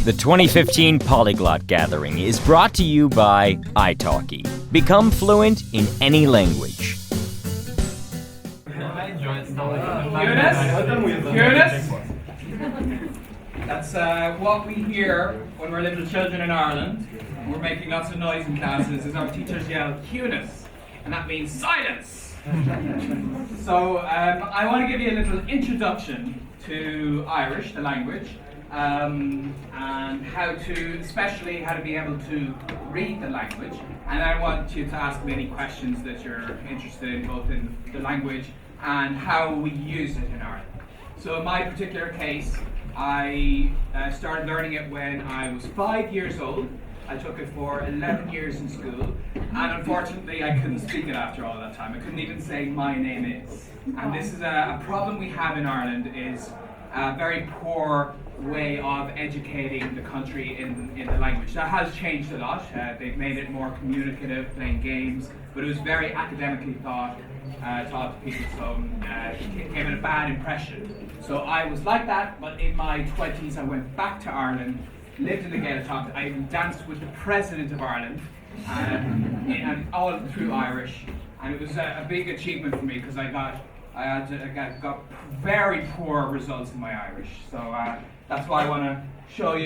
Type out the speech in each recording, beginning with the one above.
The 2015 Polyglot Gathering is brought to you by italki. Become fluent in any language. Curious? That's what we hear when we're little children in Ireland. We're making lots of noise in classes as our teachers yell "Cunis," and that means silence. So I want to give you a little introduction to Irish, the language, and especially how to be able to read the language. And I want you to ask me any questions that you're interested in, both in the language and how we use it in Ireland. So in my particular case, I started learning it when I was 5 years old. I took it for 11 years in school, and unfortunately I couldn't speak it after all that time. I couldn't even say "my name is." And this is a problem we have in Ireland, is a very poor way of educating the country in the language. That has changed a lot. They've made it more communicative, playing games, but it was very academically taught to people, so it gave it a bad impression. So I was like that, but in my 20s I went back to Ireland, lived in the Gaeltacht. I even danced with the President of Ireland, and all through Irish, and it was a big achievement for me because I got very poor results in my Irish. So that's why I want to show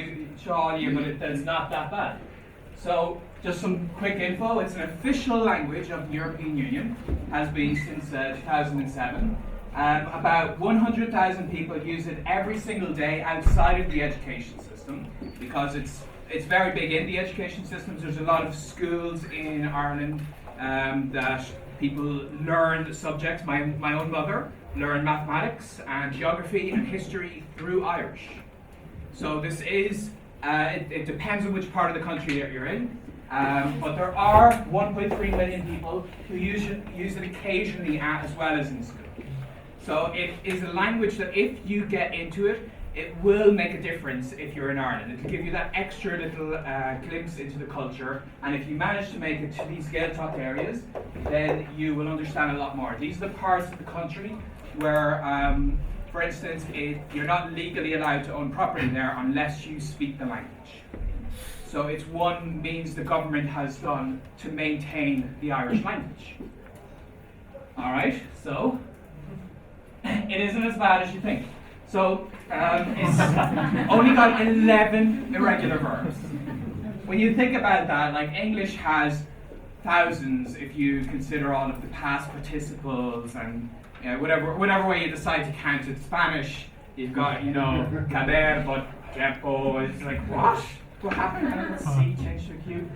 all you, but it's not that bad. So just some quick info. It's an official language of the European Union, has been since 2007. About 100,000 people use it every single day outside of the education system, because it's very big in the education systems. There's a lot of schools in Ireland that people learn the subjects. My own mother learned mathematics and geography and history through Irish. So this is, it depends on which part of the country that you're in, but there are 1.3 million people who use it occasionally as well as in school. So it is a language that if you get into it, it will make a difference if you're in Ireland. It will give you that extra little glimpse into the culture, and if you manage to make it to these Gaeltacht areas, then you will understand a lot more. These are the parts of the country where, for instance, you're not legally allowed to own property there unless you speak the language. So it's one means the government has done to maintain the Irish language. Alright, so it isn't as bad as you think. So it's only got 11 irregular verbs. When you think about that, like English has thousands if you consider all of the past participles and whatever way you decide to count it. Spanish, you've got, caber, but tiempo. It's like, what? What happened? How did the C change to a Q?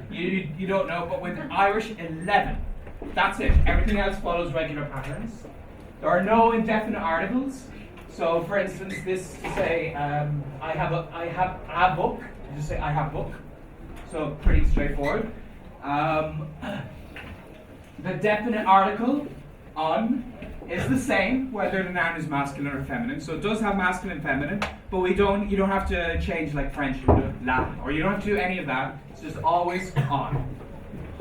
You don't know, but with Irish, 11. That's it. Everything else follows regular patterns. There are no indefinite articles. So, for instance, this say I have a book. You just say I have book. So pretty straightforward. The definite article on is the same whether the noun is masculine or feminine. So it does have masculine and feminine, but you don't have to change like French or Latin, or you don't have to do any of that. It's just always on.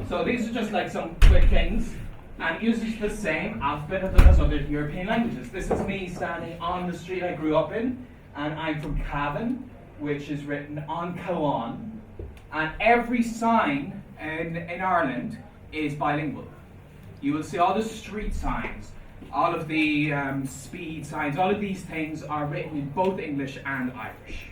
So these are just like some quick things. And it uses the same alphabet as other European languages. This is me standing on the street I grew up in, and I'm from Cavan, which is written on Coan. And every sign in Ireland is bilingual. You will see all the street signs, all of the speed signs, all of these things are written in both English and Irish.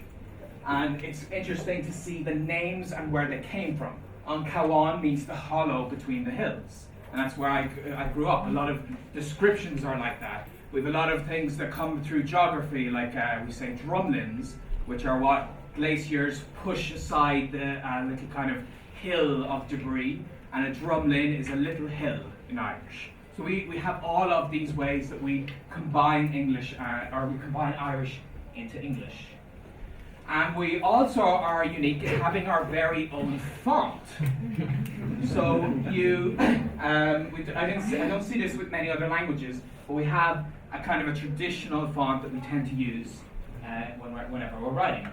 And it's interesting to see the names and where they came from. On Coan means the hollow between the hills. And that's where I grew up. A lot of descriptions are like that. We have a lot of things that come through geography, like we say drumlins, which are what glaciers push aside the little kind of hill of debris. And a drumlin is a little hill in Irish. So we have all of these ways that we combine English, or we combine Irish into English. And we also are unique in having our very own font. So I don't see this with many other languages, but we have a kind of a traditional font that we tend to use whenever we're writing.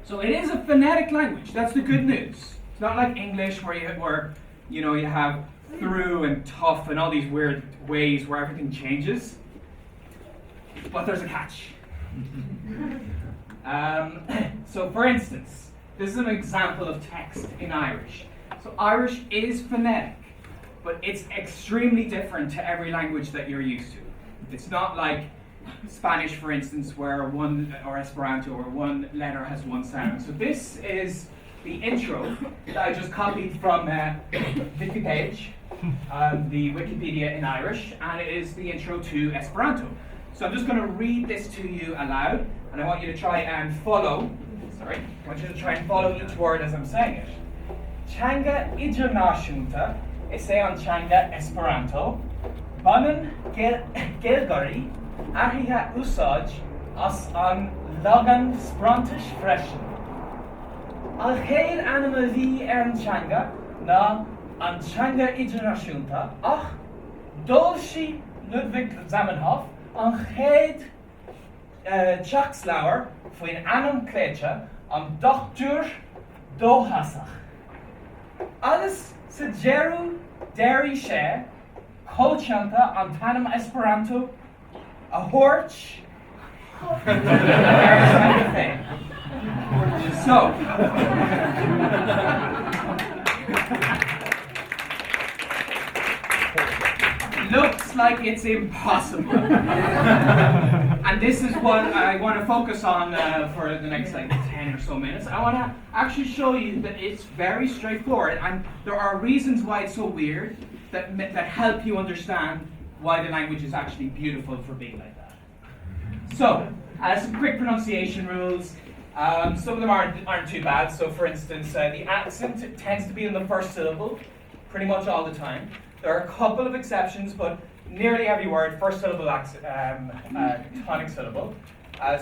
So it is a phonetic language. That's the good news. It's not like English where you have through and tough and all these weird ways where everything changes. But there's a catch. So for instance, this is an example of text in Irish. So Irish is phonetic, but it's extremely different to every language that you're used to. It's not like Spanish, for instance, or Esperanto, where one letter has one sound. So this is the intro that I just copied from Wikipage, the Wikipedia in Irish, and it is the intro to Esperanto. So I'm just going to read this to you aloud, and I want you to try and follow. I want you to try and follow each word as I'm saying it. Changa Idirnáisiúnta is an Changa Esperanto. Banan Gelgari Ahia Usaj as an Logan Sprantish Freshen. Al Hail Animal V and Changa na an Changa Idirnáisiúnta ach Dolshi Ludwig Zamenhof an Heid Jackslauer Fuin Anam Klecha am Doctor Dohasach. Alles Segeru Derry Share Colchanta an Tanam Esperanto a Horch. So, looks like it's impossible. And this is what I want to focus on for the next 10 or so minutes. I want to actually show you that it's very straightforward, and there are reasons why it's so weird that help you understand why the language is actually beautiful for being like that. So, some quick pronunciation rules. Some of them aren't too bad. So, for instance, the accent tends to be in the first syllable pretty much all the time. There are a couple of exceptions, but nearly every word, first syllable tonic syllable.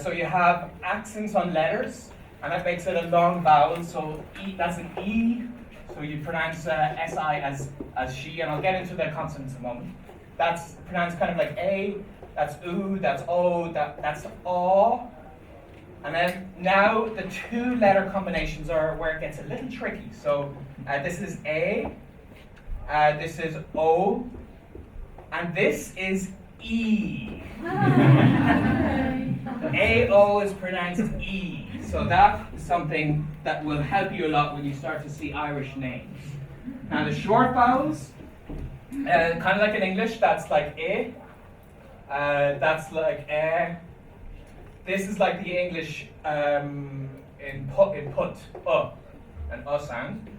So you have accents on letters, and that makes it a long vowel. So E, that's an E. So you pronounce SI as she, and I'll get into the consonants in a moment. That's pronounced kind of like A. That's U. That's O. That's O. And then now the two letter combinations are where it gets a little tricky. So this is A. This is O, and this is E. A-O is pronounced E. So that is something that will help you a lot when you start to see Irish names. Now the short vowels, kind of like in English, that's like E. That's like E. This is like the English in put, an sound.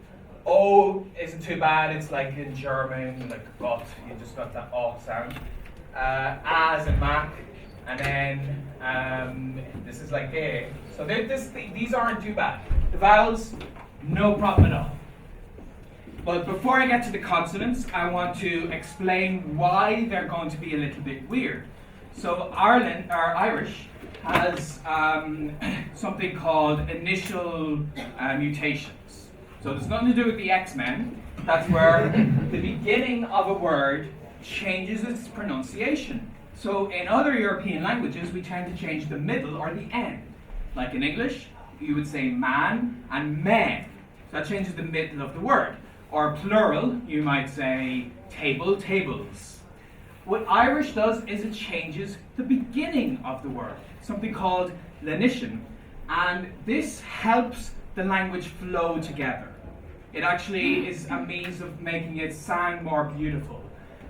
O isn't too bad, it's like in German, like Gott, you just got that O sound. As in Mac, and then this is like A. So these aren't too bad. The vowels, no problem at all. But before I get to the consonants, I want to explain why they're going to be a little bit weird. So Irish has something called initial mutations. So there's nothing to do with the X-Men. That's where the beginning of a word changes its pronunciation. So in other European languages, we tend to change the middle or the end. Like in English, you would say man and men. So that changes the middle of the word. Or plural, you might say table, tables. What Irish does is it changes the beginning of the word, something called lenition. And this helps the language flow together. It actually is a means of making it sound more beautiful.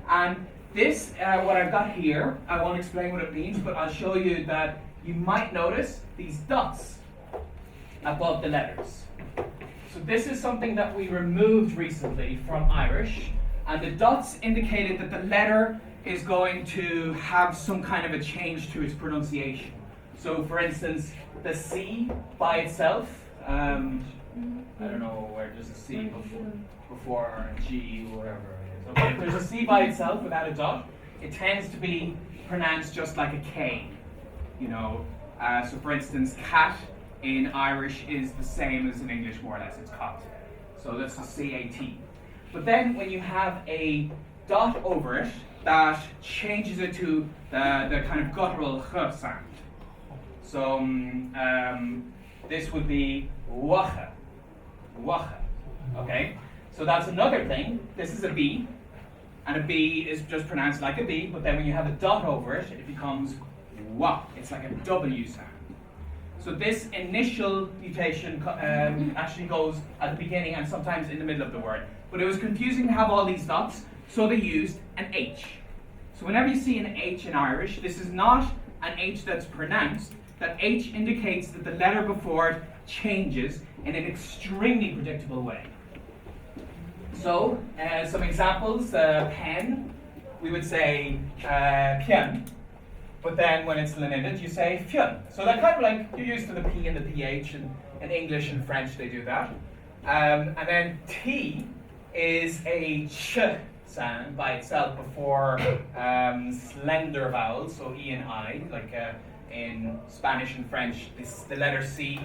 And this, what I've got here, I won't explain what it means, but I'll show you that you might notice these dots above the letters. So this is something that we removed recently from Irish, and the dots indicated that the letter is going to have some kind of a change to its pronunciation. So for instance, the C by itself, I don't know where there's a C before a G or whatever it is. Okay, if there's a C by itself without a dot, it tends to be pronounced just like a K. You know, so for instance, cat in Irish is the same as in English, more or less. It's cot. So that's a C-A-T. But then when you have a dot over it, that changes it to the kind of guttural ch sound. So this would be wacha. Wacha. Okay? So that's another thing. This is a B, and a B is just pronounced like a B, but then when you have a dot over it, it becomes wa. It's like a W sound. So this initial mutation actually goes at the beginning and sometimes in the middle of the word. But it was confusing to have all these dots, so they used an H. So whenever you see an H in Irish, this is not an H that's pronounced. That H indicates that the letter before it changes in an extremely predictable way. So, some examples, pen, we would say pian, but then when it's lenited, you say fion. So that kind of like, you're used to the P and the PH, and in English and French they do that. And then T is a ch sound by itself before slender vowels, so E and I, like in Spanish and French, the letter C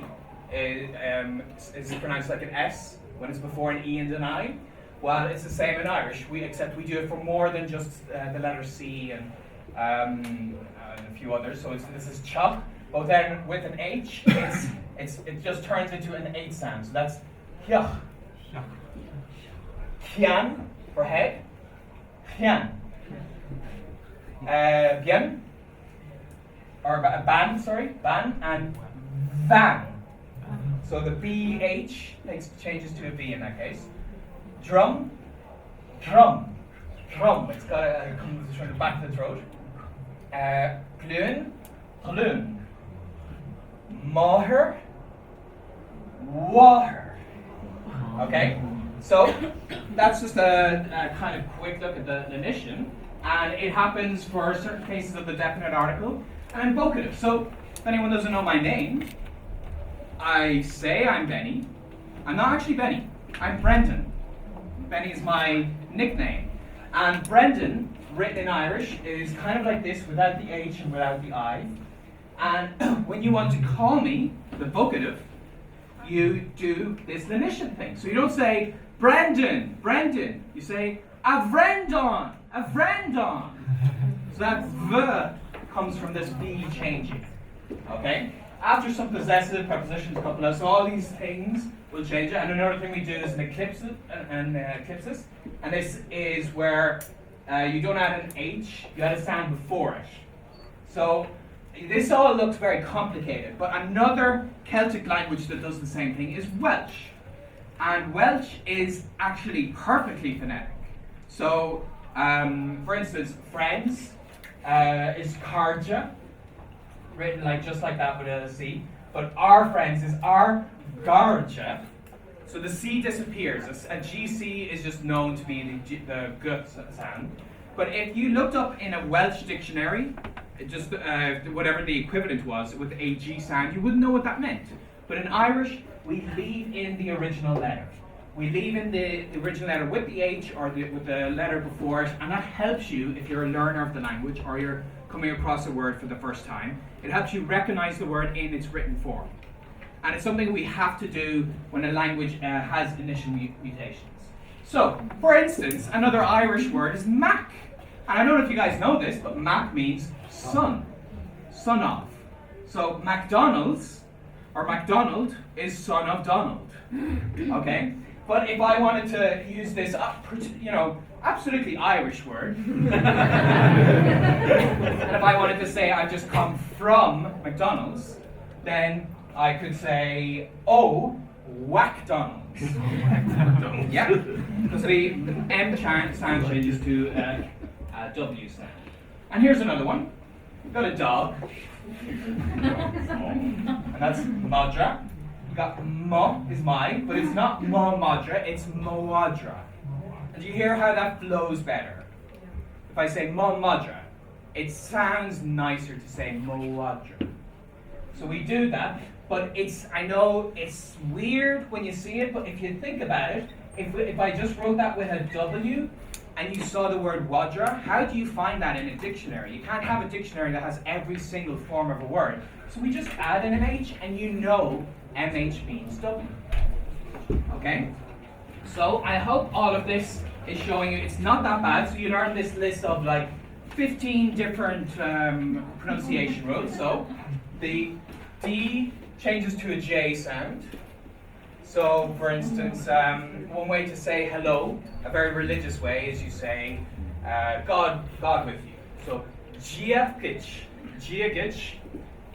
is pronounced like an S when it's before an E and an I. Well, it's the same in Irish, except we do it for more than just the letter C and a few others. So this is cha, but then with an H, it just turns into an H sound. So that's hiach. Hian for head. Hian. Bien. Or ban, and van. So the BH changes to a V in that case. Drum. It's got it comes from the back of the throat. Gloon. Maher. Water. Okay? So that's just a kind of quick look at the lenition, and it happens for certain cases of the definite article and vocative. So if anyone doesn't know my name, I say I'm Benny. I'm not actually Benny. I'm Brendan. Benny is my nickname. And Brendan, written in Irish, is kind of like this without the H and without the I. And when you want to call me, the vocative, you do this lenition thing. So you don't say Brendan. You say Avrendon. So that V comes from this V changing. Okay? After some possessive prepositions, copula, so all these things will change it. And another thing we do is an eclipsis. And this is where you don't add an H, you add a sound before it. So this all looks very complicated, but another Celtic language that does the same thing is Welsh. And Welsh is actually perfectly phonetic. So, for instance, friends is carja, written like just like that with a C. But our friends is our garja. So the C disappears. A GC is just known to be the G sound. But if you looked up in a Welsh dictionary, just whatever the equivalent was with a G sound, you wouldn't know what that meant. But in Irish, we leave in the original letter. We leave in the original letter with the H or with the letter before it, and that helps you if you're a learner of the language or you're coming across a word for the first time. It helps you recognize the word in its written form. And it's something we have to do when a language has initial mutations. So, for instance, another Irish word is Mac. And I don't know if you guys know this, but Mac means son of. So McDonald's, or MacDonald, is son of Donald. Okay? But if I wanted to use this, absolutely Irish word, and if I wanted to say I've just come from McDonald's, then I could say, oh, Whack-Donald's. Yeah, because the M sound changes to a W sound. And here's another one. We've got a dog, and that's Madra. We've got Mo is my, but it's not Mo Madra, it's Moadra. And you hear how that flows better. If I say Mo Madra, it sounds nicer to say Moadra. So we do that, but I know it's weird when you see it, but if you think about it, if I just wrote that with a W, and you saw the word wadra, how do you find that in a dictionary? You can't have a dictionary that has every single form of a word. So we just add in an H, and you know MH means W. Okay? So I hope all of this is showing you it's not that bad. So you learn this list of like 15 different pronunciation rules. So the D changes to a J sound. So, for instance, one way to say hello, a very religious way, is you say, God with you. So, Gia Gitch,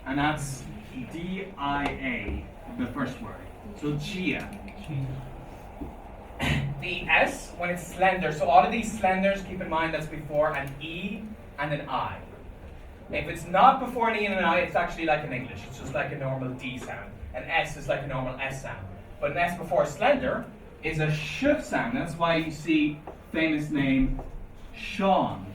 and that's D-I-A, the first word. So Gia. The S, when it's slender, so all of these slenders, keep in mind that's before an E and an I. If it's not before an E and an I, it's actually like in English. It's just like a normal D sound. An S is like a normal S sound. But an S before slender is a sh sound. That's why you see famous name Sean.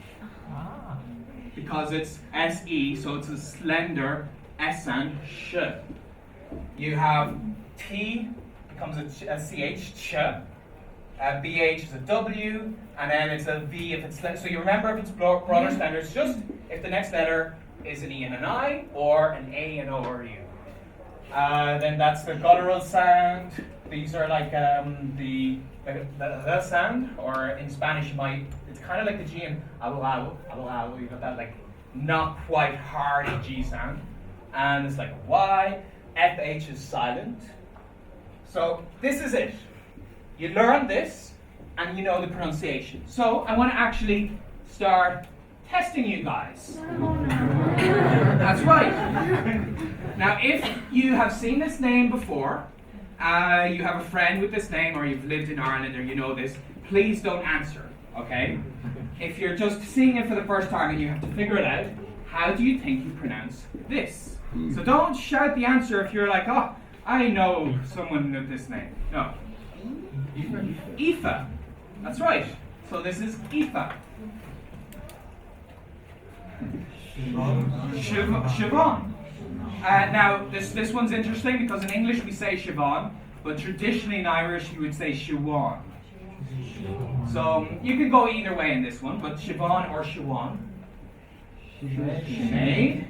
Because it's S-E, so it's a slender S sound, sh. You have T becomes a CH, ch. BH is a W, and then it's a V if it's slender. So you remember if it's broad or slender, it's just if the next letter is an E and an I, or an A, an O, or a U. Then that's the guttural sound. These are like the sound, or in Spanish you might, it's kind of like the G in alo, you got that like not quite hardy G sound. And it's like Y, FH is silent. So this is it. You learn this, and you know the pronunciation. So I want to actually start testing you guys. That's right. Now, if you have seen this name before, you have a friend with this name, or you've lived in Ireland, or you know this, please don't answer, okay? If you're just seeing it for the first time and you have to figure it out, how do you think you pronounce this? So don't shout the answer if you're like, oh, I know someone with this name. No. Aoife. That's right. So this is Aoife. Siobhan. Now, this one's interesting because in English we say Siobhan, but traditionally in Irish you would say Siobhan. So you can go either way in this one, but Siobhan or Siobhan. Sinead.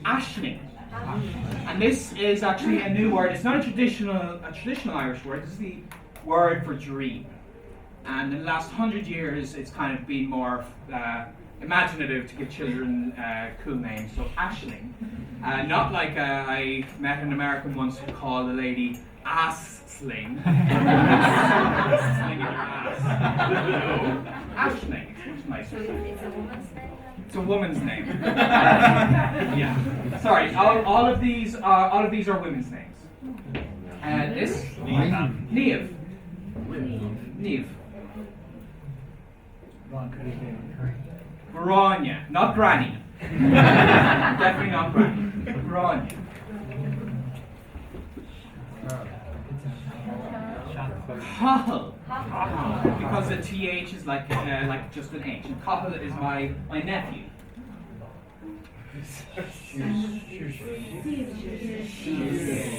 Aisling. And this is actually a new word. It's not a traditional Irish word. This is the word for dream. And in the last 100 years, it's kind of been more imaginative to give children cool names. So Aisling, not like I met an American once who called a lady ass sling. Sling in your ass. No, Aisling. It's much nicer. It's a woman's name. It's a woman's name. Yeah. Sorry. All of these are women's names. This Niamh. Niamh. Grania, not Granny. Definitely not Granny. Grania. Cathal. Because the TH is like just an H. And Cathal is my nephew.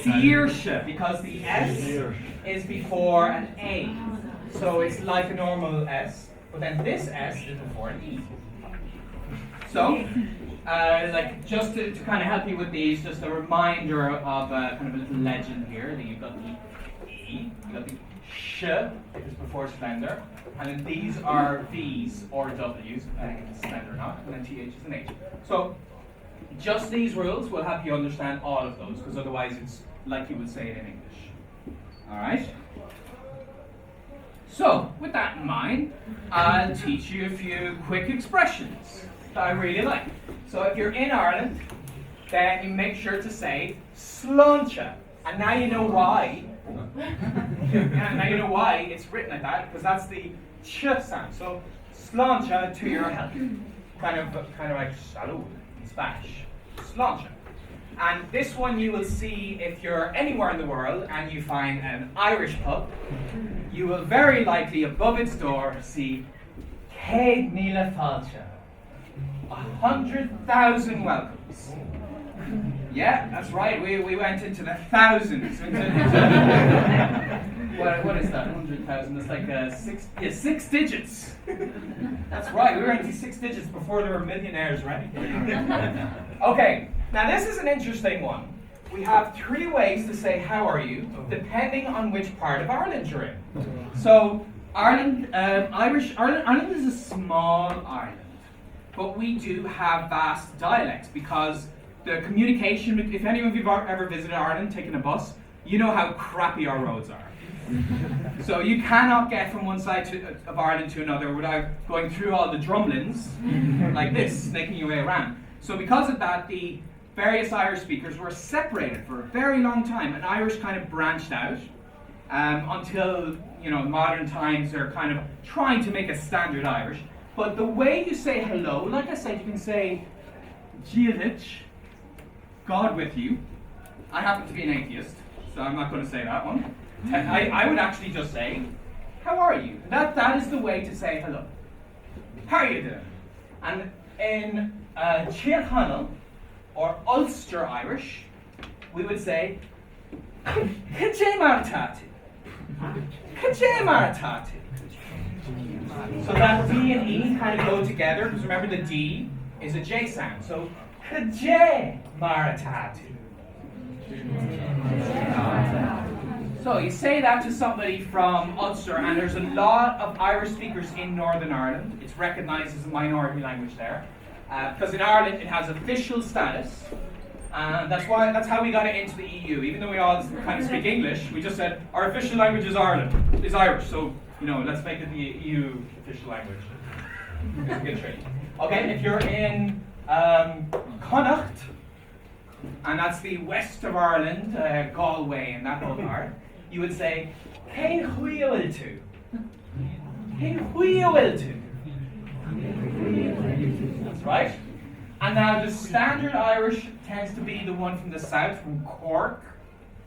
Saoirse, because the S is before an A. So it's like a normal S, but then this S is before an E. So, like just to kind of help you with these, just a reminder of kind of a little legend here. That you've got the E, you've got the sh, if it's before slender, and then these are V's or W's, depending if it's slender or not, and then TH is an H. So, just these rules will help you understand all of those, because otherwise it's like you would say it in English. Alright? So, with that in mind, I'll teach you a few quick expressions that I really like. So if you're in Ireland, then you make sure to say sláinte. And now you know why. Now you know why it's written like that, because that's the ch sound. So sláinte to your health. Kind of like salud in Spanish. Sláinte. And this one you will see if you're anywhere in the world and you find an Irish pub, you will very likely above its door see Céad Míle Fáilte. 100,000 welcomes. Yeah, that's right. We went into the thousands. What is that? 100,000. It's like six digits. That's right. We were into 6 digits before there were millionaires, right? Okay. Now this is an interesting one. We have 3 ways to say how are you, depending on which part of Ireland you're in. So Ireland is a small island. But we do have vast dialects because the communication, if any of you have ever visited Ireland, taken a bus, you know how crappy our roads are. So you cannot get from one side of Ireland to another without going through all the drumlins like this, making your way around. So because of that, the various Irish speakers were separated for a very long time, and Irish kind of branched out until modern times are kind of trying to make a standard Irish. But the way you say hello, like I said, you can say Dialects, God with you. I happen to be an atheist, so I'm not going to say that one. I would actually just say, how are you? That is the way to say hello. How are you doing? And in Chearhanal, or Ulster Irish, we would say, Kajay Maratati. Kajay Maratati. So that D and E kind of go together, because remember the D is a J sound. So, Kajay Maratati. So you say that to somebody from Ulster, and there's a lot of Irish speakers in Northern Ireland. It's recognised as a minority language there, because in Ireland it has official status, and that's how we got it into the EU. Even though we all kind of speak English, we just said our official language is Irish. So let's make it the EU official language. It's a good trick. Okay, if you're in Connacht, and that's the west of Ireland, Galway and that whole part, you would say, Cain Huiltu. Cain Huiltu. That's right. And now the standard Irish tends to be the one from the south, from Cork.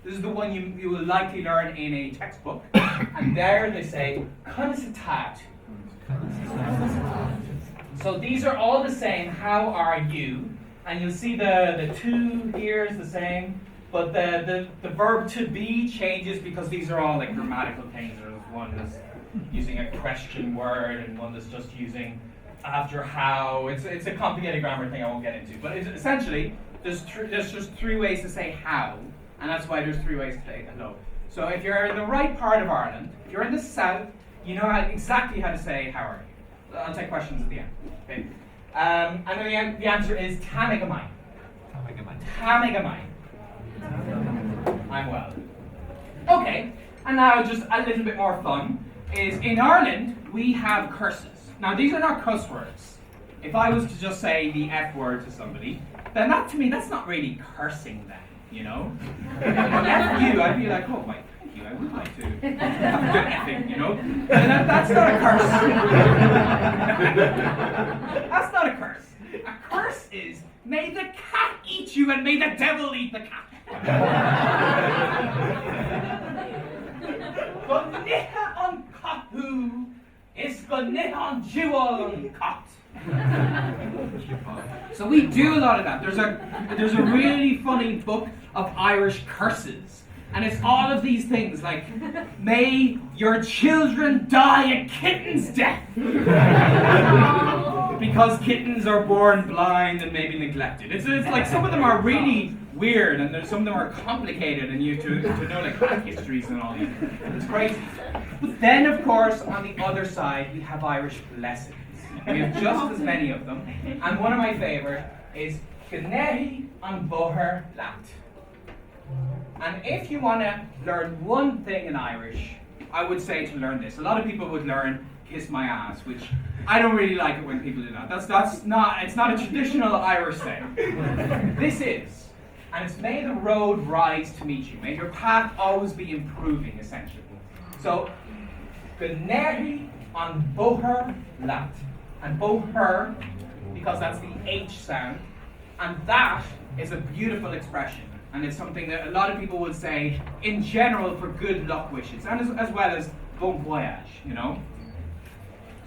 This is the one you will likely learn in a textbook. And there they say, Cunsitat. So these are all the same, how are you? And you'll see the two here is the same, but the verb to be changes because these are all like grammatical things. There's one that's using a question word and one that's just using after how. It's a complicated grammar thing I won't get into. But essentially, there's just three ways to say how, and that's why there's three ways to say hello. So if you're in the right part of Ireland, if you're in the south, you know exactly how to say how are you. I'll take questions at the end. Okay. And then the answer is Tamigamai. Tamigamai. I'm well. Okay, and now just a little bit more fun is in Ireland we have curses. Now these are not cuss words. If I was to just say the F word to somebody, then that to me that's not really cursing then, But F you, I'd be like, oh my, thank you, I would like to have a good effing, And that's not a curse. That's not a curse. A curse is, may the cat eat you and may the devil eat the cat. Gonniha on kahu is gonniha on jewel on cat. So we do a lot of that. There's a really funny book of Irish curses. And it's all of these things like, may your children die a kitten's death. Because kittens are born blind and maybe neglected. It's like some of them are really weird and some of them are complicated and you have to know like cat histories and all these. It's crazy. But then of course on the other side we have Irish blessings. We have just as many of them. And one of my favourite is Gnehi an Boher Lat. And if you want to learn one thing in Irish, I would say to learn this. A lot of people would learn kiss my ass, which I don't really like it when people do that. It's not a traditional Irish thing. This is, and it's may the road rise to meet you. May your path always be improving, essentially. So, Gnehi an Boher Lat. And Boher, because that's the H sound, and that is a beautiful expression. And it's something that a lot of people would say in general for good luck wishes, and as well as bon voyage,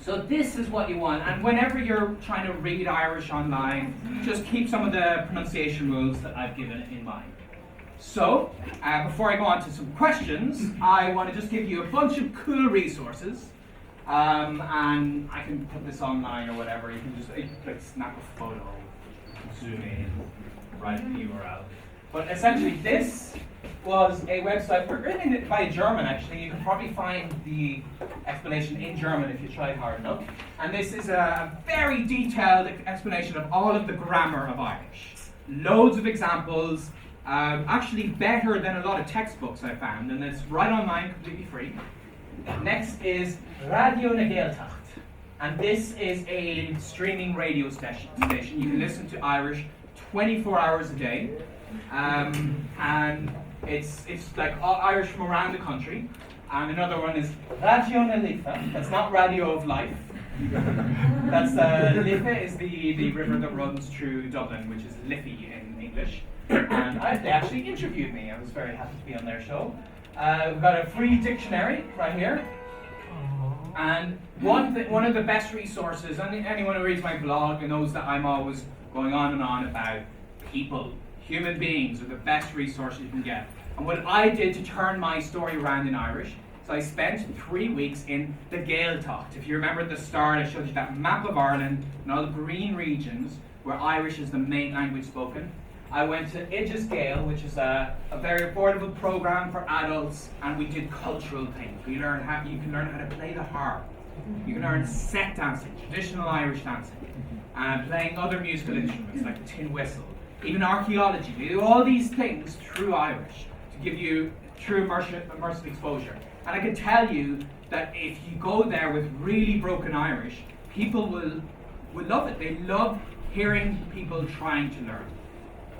So this is what you want, and whenever you're trying to read Irish online, just keep some of the pronunciation rules that I've given in mind. So, before I go on to some questions, I want to just give you a bunch of cool resources, and I can put this online or whatever. You can just like snap a photo, zoom in, write the URL. But essentially, this was a website written by a German, actually. You can probably find the explanation in German if you try hard enough. And this is a very detailed explanation of all of the grammar of Irish. Loads of examples, Actually better than a lot of textbooks I found, and it's right online, completely free. Next is Radio na Gaeltacht, and this is a streaming radio station. You can listen to Irish 24 hours a day, and it's like all Irish from around the country. And another one is Radio na Lifa. That's not Radio of Life. That's Liffey is the river that runs through Dublin, which is Liffey in English. And they actually interviewed me. I was very happy to be on their show. We've got a free dictionary right here. And one of the best resources, and anyone who reads my blog knows that I'm always going on and on about people. Human beings are the best resource you can get. And what I did to turn my story around in Irish, so I spent 3 weeks in the Gaeltacht. If you remember at the start, I showed you that map of Ireland and all the green regions where Irish is the main language spoken. I went to Idris Gael, which is a very affordable program for adults, and we did cultural things. You can learn how to play the harp. You can learn set dancing, traditional Irish dancing, and playing other musical instruments like the tin whistle, even archaeology. We do all these things through Irish to give you true immersive exposure. And I can tell you that if you go there with really broken Irish, people will love it. They love hearing people trying to learn.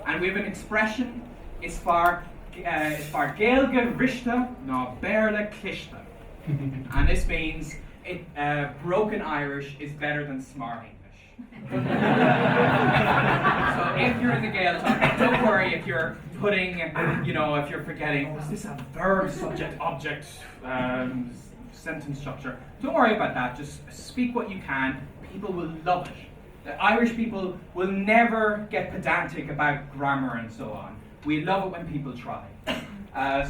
And we have an expression, it's for Gaelge Rishta no Berle Klishta. And this means broken Irish is better than smart English. So if you're in the Gaeltacht, don't worry if you're putting, if you're forgetting, is this a verb, subject, object, sentence structure? Don't worry about that, just speak what you can, people will love it. The Irish people will never get pedantic about grammar and so on. We love it when people try.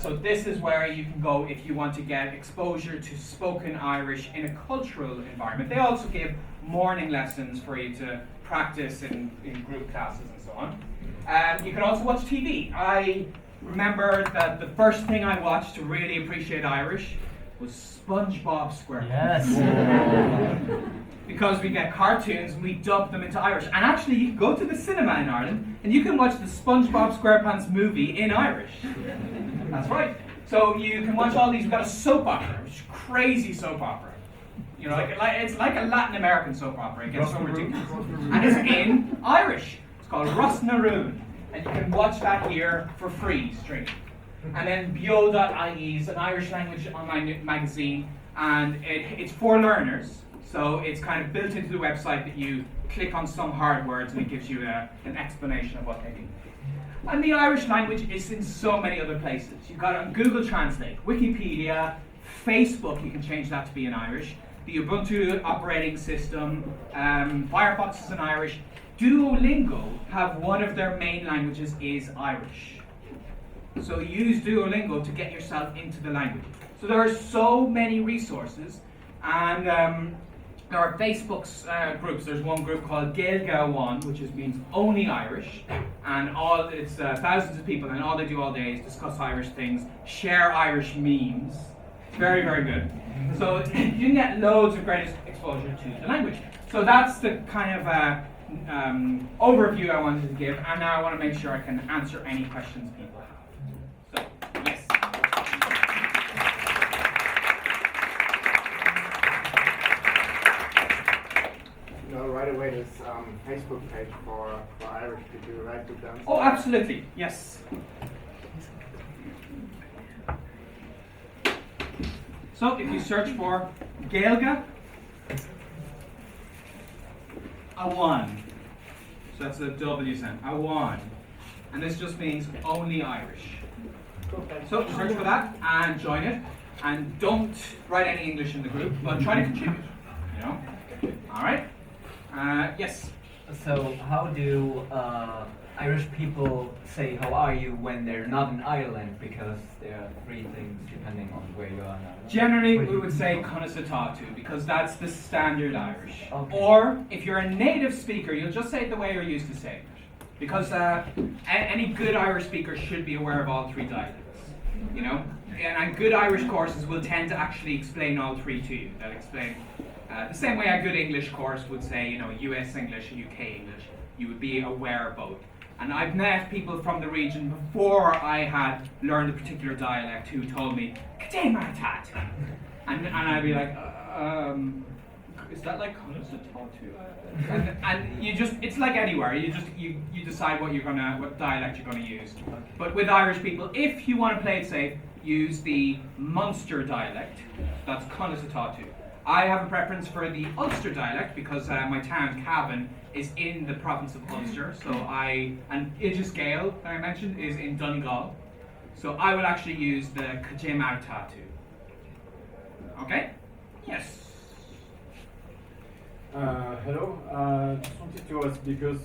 So this is where you can go if you want to get exposure to spoken Irish in a cultural environment. They also give morning lessons for you to practice in group classes and so on. You can also watch TV. I remember that the first thing I watched to really appreciate Irish was SpongeBob SquarePants. Yes. Because we get cartoons and we dub them into Irish. And actually, you can go to the cinema in Ireland and you can watch the SpongeBob SquarePants movie in Irish. That's right. So you can watch all these. We've got a soap opera, which is crazy soap opera. You know, it's like a Latin American soap opera. It gets so ridiculous. And it's in Irish. It's called Ros na Rún. And you can watch that here for free, streaming. And then bio.ie is an Irish language online magazine, and it's for learners. So it's kind of built into the website that you click on some hard words and it gives you an explanation of what they mean. And the Irish language is in so many other places. You've got it on Google Translate, Wikipedia, Facebook, you can change that to be in Irish, the Ubuntu operating system, Firefox is in Irish. Duolingo have one of their main languages is Irish. So use Duolingo to get yourself into the language. So there are so many resources, and there are Facebook groups. There's one group called Gaelga One, which means only Irish, and it's thousands of people, and all they do all day is discuss Irish things, share Irish memes. It's very, very good. So you can get loads of great exposure to the language. So that's the kind of overview I wanted to give, and now I want to make sure I can answer any questions people have. So, yes. Right away, this Facebook page for Irish people, right? To dance. Oh, absolutely, yes. So if you search for Gaelga, Awan. So that's a W sound, Awan. And this just means only Irish. So search for that and join it. And don't write any English in the group, but try to contribute. Alright? Yes. So how do Irish people say how are you when they're not in Ireland? Because there are three things depending on where you are. Generally, we would say Conasatatu because that's the standard Irish. Okay. Or if you're a native speaker, you'll just say it the way you're used to saying it. Because any good Irish speaker should be aware of all three dialects. And good Irish courses will tend to actually explain all three to you. They'll explain the same way a good English course would say, US English, UK English. You would be aware of both. And I've met people from the region before I had learned a particular dialect who told me, "K'day Martat," and I'd be like, is that like and you just, it's like anywhere, you decide what dialect you're gonna use. But with Irish people, if you want to play it safe, use the Munster dialect. That's Conasatatu. I have a preference for the Ulster dialect because my town, Cavan, is in the province of Ulster. So and Idris-Gael that I mentioned is in Donegal. So I will actually use the K'day Okay? Yes. Hello. Just wanted to ask because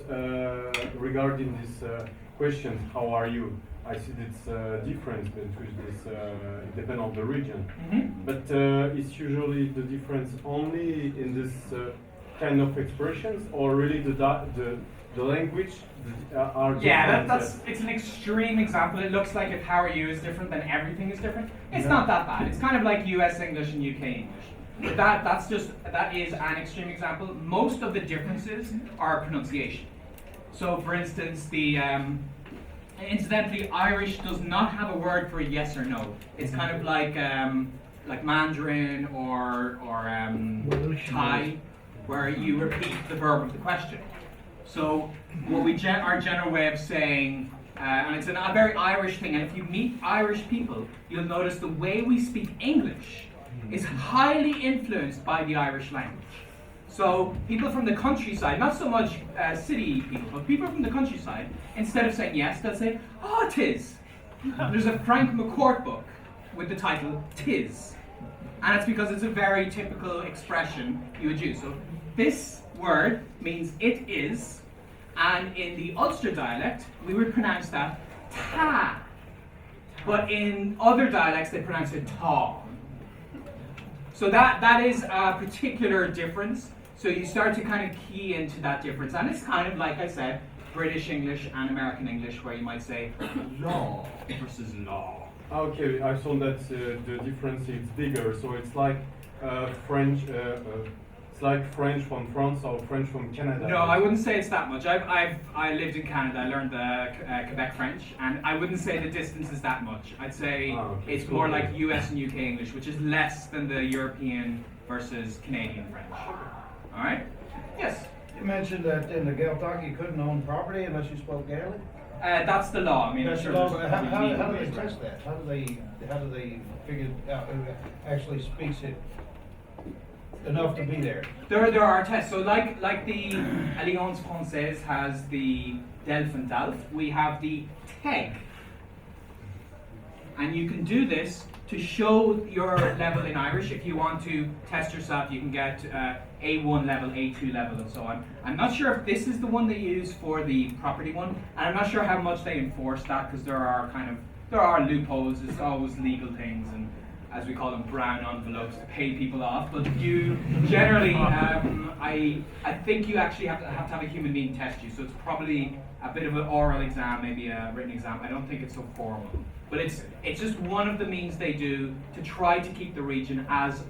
regarding this question, how are you? I see it's difference between this. It depends on the region, but it's usually the difference only in this kind of expressions, or really the language are different. Yeah, it's an extreme example. It looks like if how are you is different, then everything is different. It's not that bad. It's kind of like US English and UK English. But that is an extreme example. Most of the differences are pronunciation. So, for instance, incidentally, Irish does not have a word for yes or no. It's kind of like Mandarin or Thai, where you repeat the verb of the question. So, what our general way of saying, and it's a very Irish thing. And if you meet Irish people, you'll notice the way we speak English is highly influenced by the Irish language. So people from the countryside, not so much city people, but people from the countryside, instead of saying yes, they'll say, "Oh, 'tis." There's a Frank McCourt book with the title "Tis," and it's because it's a very typical expression you would use. So this word means "it is," and in the Ulster dialect, we would pronounce that "ta," but in other dialects, they pronounce it "ta." So that is a particular difference. So you start to kind of key into that difference. And it's kind of, like I said, British English and American English, where you might say law versus law. Okay, I saw that the difference is bigger. So it's like French. It's like French from France or French from Canada. No, I wouldn't say it's that much. I lived in Canada. I learned the Quebec French, and I wouldn't say the distance is that much. I'd say it's more like US and UK English, which is less than the European versus Canadian French. All right? Yes. You mentioned that in the Gaeltacht you couldn't own property unless you spoke Gaelic. That's the law. I mean, That's sure the law, there's but probably how do legal they ways test that? How do they figure out who actually speaks it enough to be there? There are tests. So like the Alliance Française has the DELF and DALF, we have the TEG. And you can do this to show your level in Irish. If you want to test yourself, you can get A1 level, A2 level, and so on. I'm not sure if this is the one they use for the property one, and I'm not sure how much they enforce that, because there are loopholes. It's always legal things, and as we call them, brown envelopes to pay people off. But you generally, I think you actually have to have a human being test you. So it's probably a bit of an oral exam, maybe a written exam. I don't think it's so formal. But it's just one of the means they do to try to keep the region as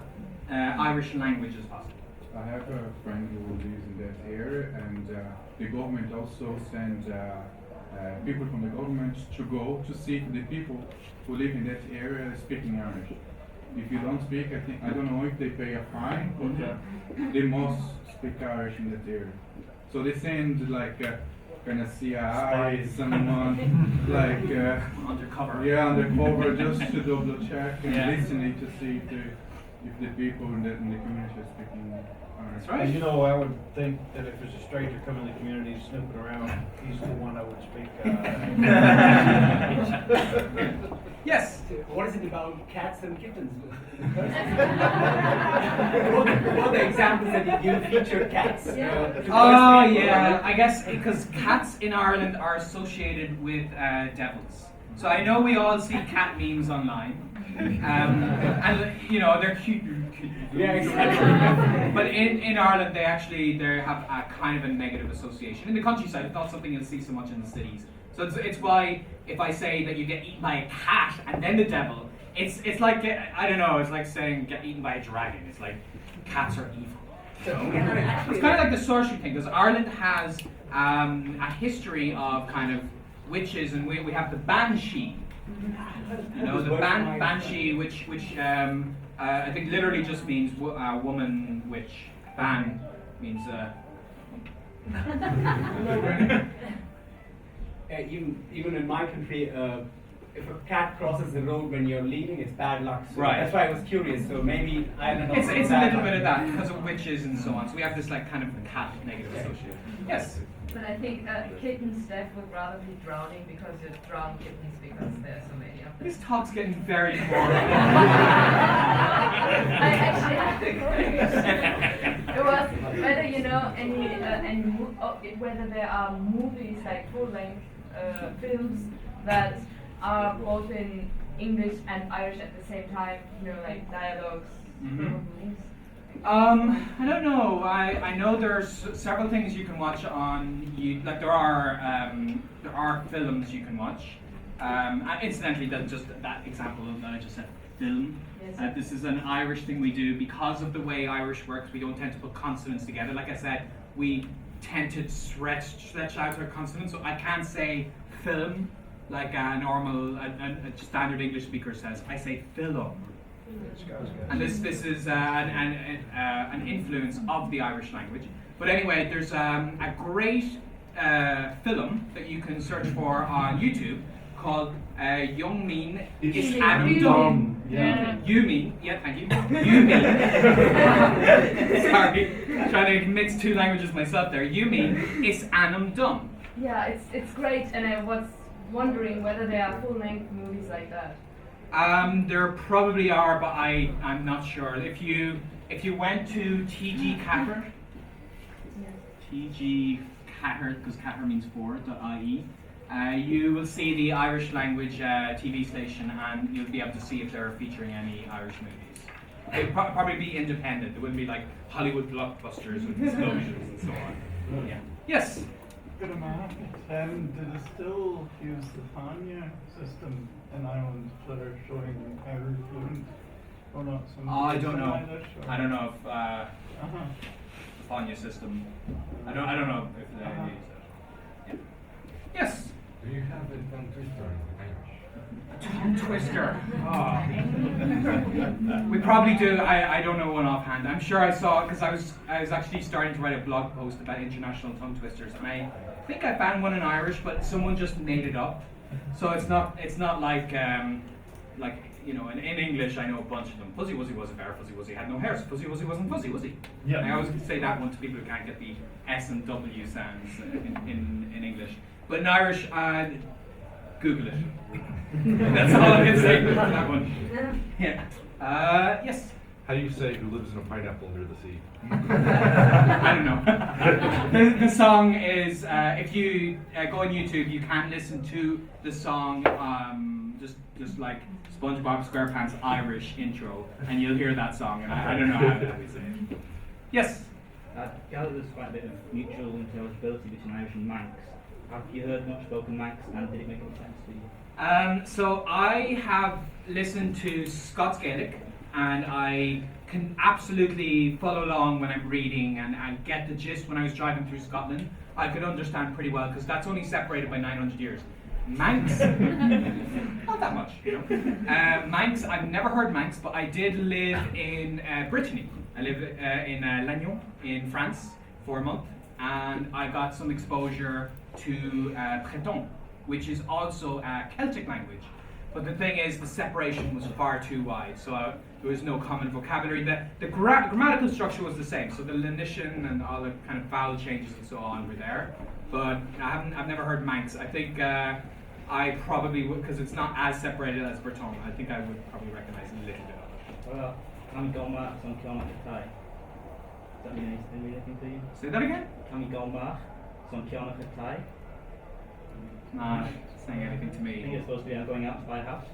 Irish language as possible. I have a friend who lives in that area, and the government also sends people from the government to go to see the people who live in that area speaking Irish. If you don't speak, I don't know if they pay a fine, but they must speak Irish in that area. So they send like kind of CIA, someone like undercover. Yeah, undercover, just to double check and listening to see if the people in the community are speaking Irish. That's right. And I would think that if there's a stranger coming in the community snooping around, he's the one that would speak. Yes. What is it about cats and kittens? All the examples that you give feature cats. Oh yeah, I guess because cats in Ireland are associated with devils. So I know we all see cat memes online, and they're cute. Yeah, exactly. But in Ireland, they have a kind of a negative association. In the countryside, it's not something you'll see so much in the cities. So it's why if I say that you get eaten by a cat and then the devil, it's like I don't know. It's like saying get eaten by a dragon. It's like cats are evil. So it's kind of like the sorcery thing, because Ireland has a history of kind of witches, and we have the banshee. You know, the banshee, which I think literally just means woman witch. Ban means. Even in my country, if a cat crosses the road when you're leaving, it's bad luck. So Right. that's why I was curious. So maybe Ireland also It's a bad little luck. bit of that because of witches and so on. So we have this like kind of cat negative association. Yes. But I think kittens, Steph, would rather be drowning because you drown kittens because there are so many of them. This talk's getting very boring. I actually have to agree. It was whether you know whether there are movies like full-length films that are both in English and Irish at the same time. You know, like dialogues. Mhm. I don't know. I know there's several things you can watch on like there are films you can watch. And incidentally, that's just that example that I just said, film. Yes. This is an Irish thing we do because of the way Irish works. We don't tend to put consonants together. Like I said, we tend to stretch out our consonants. So I can't say film like a normal, a standard English speaker says. I say film. And this is an influence of the Irish language. But anyway, there's a great film that you can search for on YouTube called Young Mean is Adam Dumb. Yeah. You mean, yeah, thank you. You mean, sorry, trying to mix two languages myself there. You mean is Adam Dumb. Yeah, it's great, and I was wondering whether there are full-length movies like that. There probably are, but I'm not sure. If you went to TG Catter, TG Catter, because Catter means for.ie, you will see the Irish language TV station, and you'll be able to see if they're featuring any Irish movies. They'd probably be independent. It wouldn't be like Hollywood blockbusters with explosions and so on. Yeah. Yes. Good amount. Do they still use the Fania system in Ireland that are showing Irish fluent or not? I don't know. Irish, or? I don't know if the Fania system. I don't know if they use it. Yeah. Yes. Do you have a tongue twister in Irish? Tongue twister. Oh. We probably do. I don't know one offhand. I'm sure I saw it because I was actually starting to write a blog post about international tongue twisters, and I think I found one in Irish, but someone just made it up. So it's not like you know, in English I know a bunch of them. Fuzzy Wuzzy was a bear, Fuzzy Wuzzy had no hair, so Fuzzy Wuzzy wasn't fuzzy, was he? Yeah. I always say that one to people who can't get the S and W sounds in English. But in Irish, Google it. That's all I can say for that one. Yeah. Yes. How do you say who lives in a pineapple near the sea? I don't know. The song is, if you go on YouTube, you can listen to the song, just like SpongeBob SquarePants Irish intro, and you'll hear that song, and I don't know how we say it. Yes? I gather there's quite a bit of mutual intelligibility between Irish and Manx. Have you heard much spoken Manx, and did it make any sense to you? So I have listened to Scots Gaelic, and I can absolutely follow along when I'm reading, and I get the gist when I was driving through Scotland. I could understand pretty well, because that's only separated by 900 years. Manx, not that much, you know. Manx, I've never heard Manx, but I did live in Brittany. I live in Lannion in France for a month, and I got some exposure to Breton, which is also a Celtic language. But the thing is, the separation was far too wide, so there was no common vocabulary. The grammatical structure was the same, so the lenition and all the kind of vowel changes and so on were there. But I've never heard Manx. I think I probably would, because it's not as separated as Breton. I think I would probably recognize a little bit of it. What about Camigolmach on Kiamach Thai? Does that mean anything to you? Say that again? Camigolmach on Kiamach Thai? Not saying anything to I think me. it's supposed to be going out to buy a house.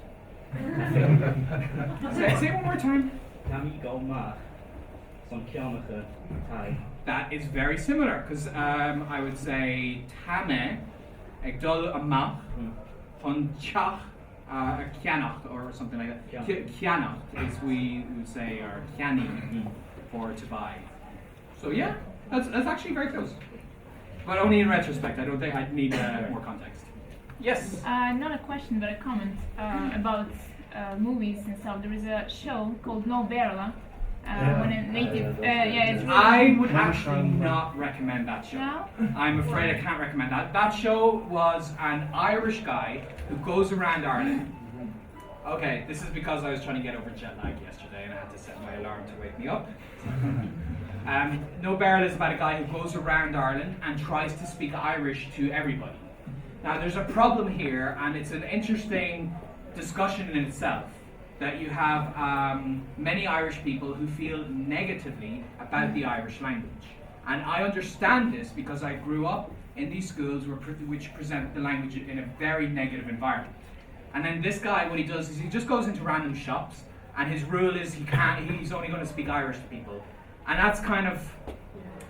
Say it one more time. Camigolmach on Kiamach Thai. That is very similar, because I would say Tame, Egdol Amach, Von Chach, Kianach, or something like that. Kianach is we would say, or Kiani for to buy. So yeah, that's actually very close. but only in retrospect. I don't think I'd need more context. Yes? Not a question, but a comment about movies and stuff. There is a show called No Berla. When a native, it's really I would actually not recommend that show. No? I'm afraid I can't recommend that. That show was an Irish guy who goes around Ireland. Okay, this is because I was trying to get over jet lag yesterday and I had to set my alarm to wake me up. No Barrel is about a guy who goes around Ireland and tries to speak Irish to everybody. Now there's a problem here, and it's an interesting discussion in itself, that you have many Irish people who feel negatively about the Irish language. And I understand this because I grew up in these schools which present the language in a very negative environment. And then this guy, what he does is he just goes into random shops, and his rule is he's only going to speak Irish to people. And that's kind of,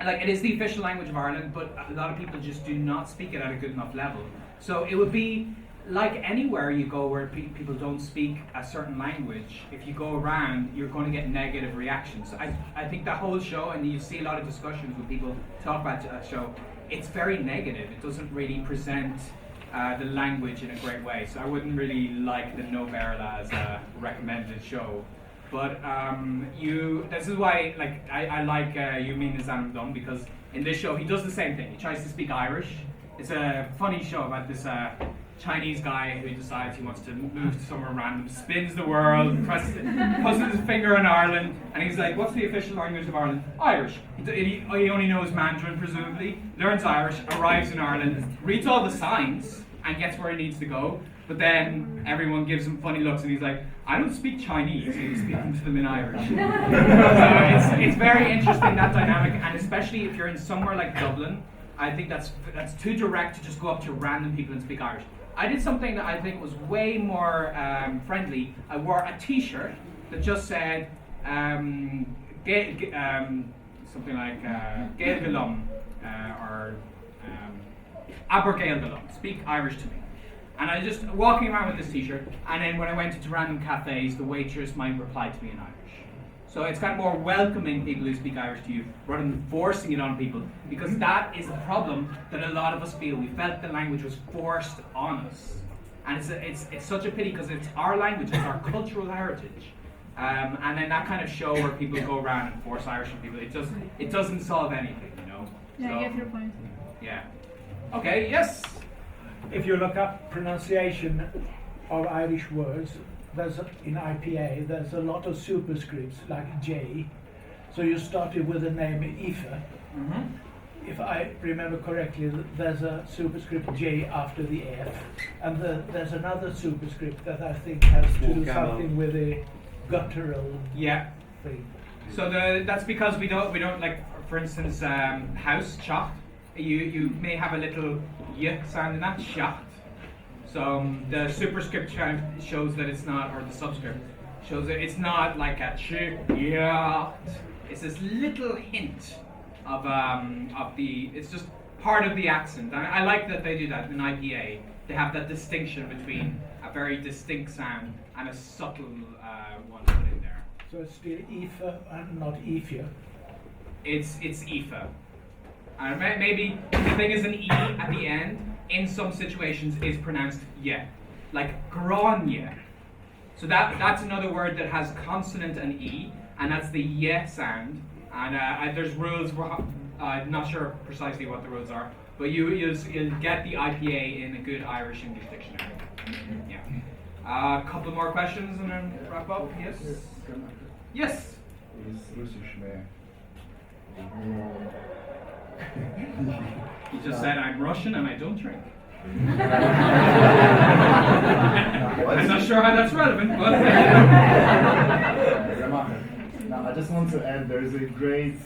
like, it is the official language of Ireland, but a lot of people just do not speak it at a good enough level. So it would be like anywhere you go where people don't speak a certain language, if you go around, you're going to get negative reactions. I think that whole show, and you see a lot of discussions when people talk about that show, it's very negative. It doesn't really present the language in a great way. So I wouldn't really like the No Berla as a recommended show. But this is why, like, I like You Mean Is Done, because in this show he does the same thing. He tries to speak Irish. It's a funny show about this Chinese guy who decides he wants to move to somewhere random, spins the world, puts his finger on Ireland, and he's like, what's the official language of Ireland? Irish. He only knows Mandarin, presumably, learns Irish, arrives in Ireland, reads all the signs, and gets where he needs to go, but then everyone gives him funny looks, and he's like, I don't speak Chinese, and he's speaking to them in Irish. So it's very interesting, that dynamic, and especially if you're in somewhere like Dublin, I think that's too direct to just go up to random people and speak Irish. I did something that I think was way more friendly. I wore a T-shirt that just said something like Gael Galum or Aber Gael Galum, speak Irish to me. And I just walking around with this T-shirt, and then when I went into random cafes, the waitress might reply to me in Irish. So it's kind of more welcoming people who speak Irish to you rather than forcing it on people, because that is the problem that a lot of us feel. We felt the language was forced on us, and it's such a pity because it's our language, it's our cultural heritage, and then that kind of show where people go around and force Irish on people, it doesn't solve anything, you know. Yeah, I get your point. Yeah. Okay. Yes. If you look up pronunciation of Irish words, in IPA, there's a lot of superscripts like J. So you started with the name Aoife. Mm-hmm. If I remember correctly, there's a superscript J after the F. And there's another superscript that I think has to do something with a guttural thing. So that's because we don't like, for instance, house, shop. You may have a little y sound in that, shop. So the superscript shows that it's not, or the subscript shows that it's not like a ch, yeah. It's this little hint of the, it's just part of the accent. And I like that they do that in IPA. They have that distinction between a very distinct sound and a subtle one put in there. So it's still Aoife and not Aoife. It's Aoife. Maybe the thing is an E at the end. In some situations is pronounced ye, like granye. So that's another word that has consonant and E, and that's the ye sound. And there's rules. I'm not sure precisely what the rules are, but you'll get the IPA in a good Irish English dictionary. Yeah. A couple more questions and then wrap up. Yes. Yes. He just said, I'm Russian and I don't drink. I'm not sure how that's relevant, but... Now, I just want to add, there is a great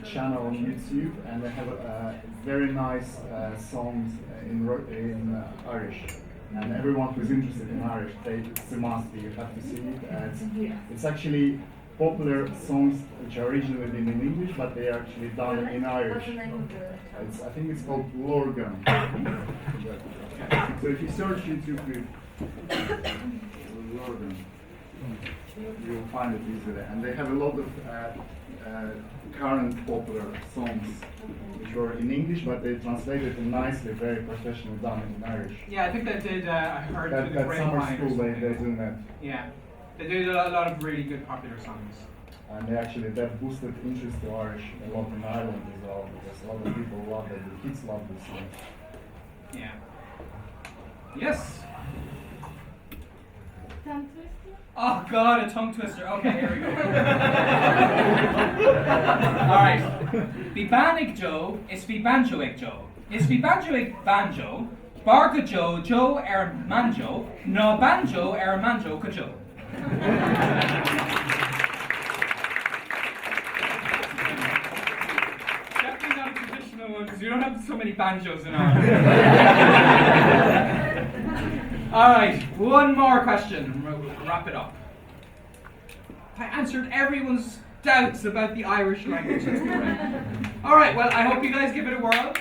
channel on YouTube, and they have very nice songs in Irish. And everyone who's interested in Irish, it's a must. You have to see it. It's actually popular songs which are originally written in English, but they are actually done in Irish. I think it's called Lorgan. So if you search YouTube with Lorgan. you'll find it easily. And they have a lot of current popular songs which were in English, but they translated it nicely, very professionally done in Irish. Yeah, I think they did. I heard That, through the that summer grapevine or school, they something. do that. Yeah, they did a lot of really good popular songs. And that boosted interest to Irish a lot in Ireland as well, because a lot of people love it, the kids love this song. Yeah. Yes. Tongue twister? Oh God, a tongue twister. Okay, here we go. All right. Bí bannig Joe is bí banjoig Joe. Is bí banjoig banjo, barga Joe manjo, no banjo manjo ka Joe. Definitely not a traditional one because you don't have so many banjos in Ireland. All right, one more question. We'll wrap it up. I answered everyone's doubts about the Irish language. That's great. All right, well, I hope you guys give it a whirl.